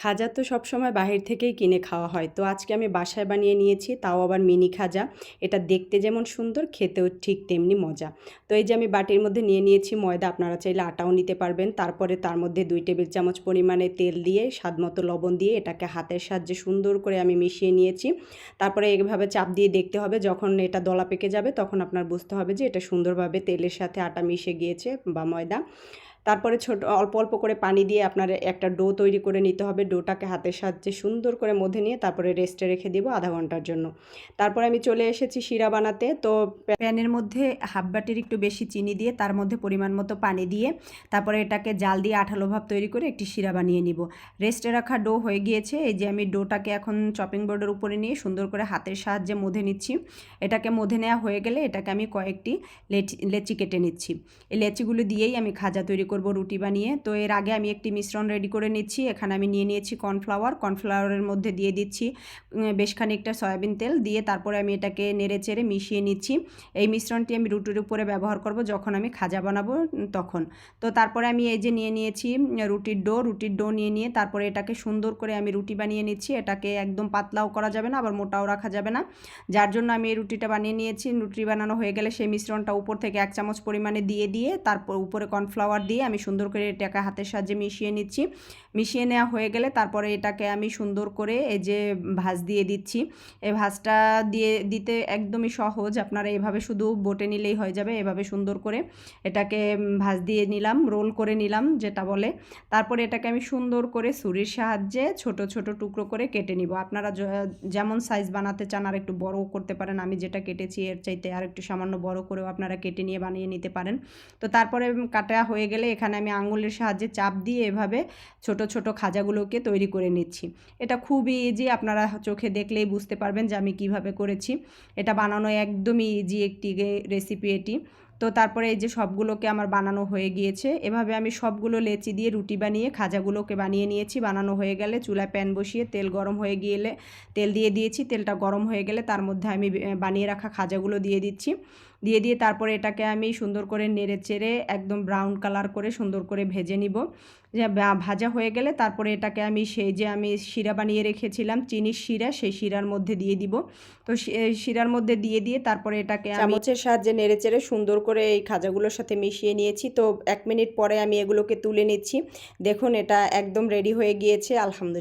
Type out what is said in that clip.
খাজা তো সবসময় বাহির থেকেই কিনে খাওয়া হয়, তো আজকে আমি বাসায় বানিয়ে নিয়েছি, তাও আবার মিনি খাজা। এটা দেখতে যেমন সুন্দর, খেতেও ঠিক তেমনি মজা। তো এই যে আমি বাটির মধ্যে নিয়ে নিয়েছি ময়দা, আপনারা চাইলে আটাও নিতে পারবেন। তারপরে তার মধ্যে 2 টেবিল চামচ পরিমাণে তেল দিয়ে স্বাদ মতো লবণ দিয়ে এটাকে হাতের সাহায্যে সুন্দর করে আমি মিশিয়ে নিয়েছি। তারপরে এইভাবে চাপ দিয়ে দেখতে হবে, যখন এটা দলা পেকে যাবে তখন আপনার বুঝতে হবে যে এটা সুন্দরভাবে তেলের সাথে আটা মিশে গিয়েছে বা ময়দা। তারপরে অল্প অল্প করে পানি দিয়ে আপনার একটা ডো তৈরি করে নিতে হবে। ডোটাকে হাতের সাহায্যে সুন্দর করে মধ্যে নিয়ে তারপরে রেস্টে রেখে দেবো আধা ঘন্টার জন্য। তারপরে আমি চলে এসেছি শিরা বানাতে। তো প্যানের মধ্যে হাফ বাটির একটু বেশি চিনি দিয়ে তার মধ্যে পরিমাণ মতো পানি দিয়ে তারপরে এটাকে জাল দিয়ে আঠালো ভাব তৈরি করে একটি শিরা বানিয়ে নিব। রেস্টে রাখা ডো হয়ে গিয়েছে। এই যে আমি ডোটাকে এখন চপিং বোর্ডের উপরে নিয়ে সুন্দর করে হাতের সাহায্যে মধে নিচ্ছি। এটাকে মধে নেওয়া হয়ে গেলে এটাকে আমি কয়েকটি লেচি কেটে নিচ্ছি। এই লেচিগুলো দিয়েই আমি খাজা তৈরি করব রুটি বানিয়ে। তো এর আগে আমি একটি মিশ্রণ রেডি করে নিচ্ছি। এখানে আমি নিয়ে নিয়েছি কর্নফ্লাওয়ারের মধ্যে দিয়ে দিচ্ছি বেশ খানিকটা সয়াবিন তেল দিয়ে তারপরে আমি এটাকে নেড়ে চেড়ে মিশিয়ে নিচ্ছি। এই মিশ্রণটি আমি রুটির উপরে ব্যবহার করব যখন আমি খাজা বানাবো তখন। তো তারপরে আমি এই যে নিয়ে নিয়েছি রুটির ডো নিয়ে তারপরে এটাকে সুন্দর করে আমি রুটি বানিয়ে নিচ্ছি। এটাকে একদম পাতলাও করা যাবে না, আবার মোটাও রাখা যাবে না, যার জন্য আমি এই রুটিটা বানিয়ে নিয়েছি। রুটি বানানো হয়ে গেলে সেই মিশ্রণটা উপর থেকে 1 চামচ পরিমাণে দিয়ে তারপর উপরে কর্নফ্লাওয়ার দিয়ে আমি সুন্দর করে এটাকে হাতের সাহায্যে মিশিয়ে নিচ্ছি। মিশিয়ে নেওয়া হয়ে গেলে তারপরে এটাকে আমি সুন্দর করে এই যে ভাঁজ দিয়ে দিচ্ছি। এই ভাঁজটা দিতে একদমই সহজ, আপনারা এভাবে শুধু বটে নিলেই হয়ে যাবে। এভাবে সুন্দর করে এটাকে ভাঁজ দিয়ে নিলাম, রোল করে নিলাম যেটা বলে। তারপরে এটাকে আমি সুন্দর করে ছুরির সাহায্যে ছোট ছোট টুকরো করে কেটে নিব। আপনারা যেমন সাইজ বানাতে চান আর একটু বড়ও করতে পারেন। আমি যেটা কেটেছি এর চাইতে আর একটু সামান্য বড় করেও আপনারা কেটে নিয়ে বানিয়ে নিতে পারেন। তো তারপরে কাটা হয়ে গেলে এখানে আমি আঙুলের সাহায্যে চাপ দিয়ে এভাবে ছোট ছোট খাজাগুলোকে তৈরি করে নিচ্ছি। এটা খুবই ইজি, আপনারা চোখে দেখলেই বুঝতে পারবেন যে আমি কিভাবে করেছি। এটা বানানো একদমই ইজি একটি রেসিপি এটি। তো তারপরে এই যে সবগুলোকে আমার বানানো হয়ে গিয়েছে। এভাবে আমি সবগুলো লেচি দিয়ে রুটি বানিয়ে খাজাগুলোকে বানিয়ে নিয়েছি। বানানো হয়ে গেলে চুলায় প্যান বসিয়ে তেল গরম হয়ে গেলে তেল দিয়ে দিয়েছি। তেলটা গরম হয়ে গেলে তার মধ্যে আমি বানিয়ে রাখা খাজাগুলো দিয়ে দিচ্ছি। দিয়ে তারপরে এটাকে আমি সুন্দর করে নেড়ে চেড়ে একদম ব্রাউন কালার করে সুন্দর করে ভেজে নিব। যে ভাজা হয়ে গেলে তারপরে এটাকে আমি সেই যে আমি শিরা বানিয়ে রেখেছিলাম চিনির শিরা, সেই শিরার মধ্যে দিয়ে দিব। তো শিরার মধ্যে দিয়ে তারপরে এটাকে আমি চামচের সাহায্যে নেড়ে চেড়ে সুন্দর করে এই খাজাগুলোর সাথে মিশিয়ে নিয়েছি। তো 1 মিনিট পরে আমি এগুলোকে তুলে নিচ্ছি। দেখুন এটা একদম রেডি হয়ে গিয়েছে, আলহামদুলিল্লাহ।